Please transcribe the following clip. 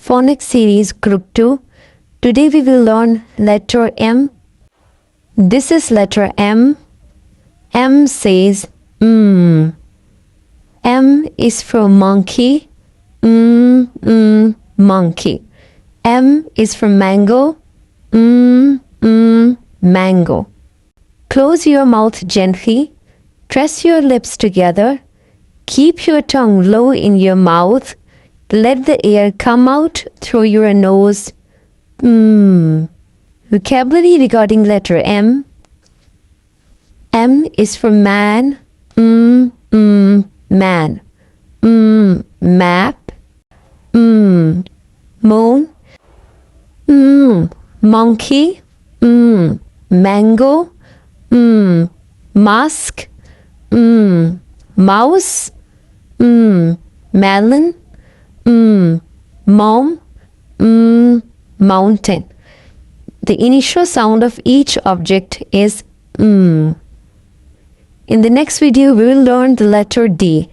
Phonics series Group 2. Today we will learn letter M. This is letter M. M says M is for monkey. Monkey. M is for mango. Mango. Close your mouth gently. Press your lips together. Keep your tongue low in your mouth. Let the air come out through your nose. Vocabulary regarding letter M. M is for man. Man. Map. Moon. Monkey. Mango. Mask. Mouse. Melon. Mom. Mountain. The initial sound of each object is In the next video, we will learn the letter D.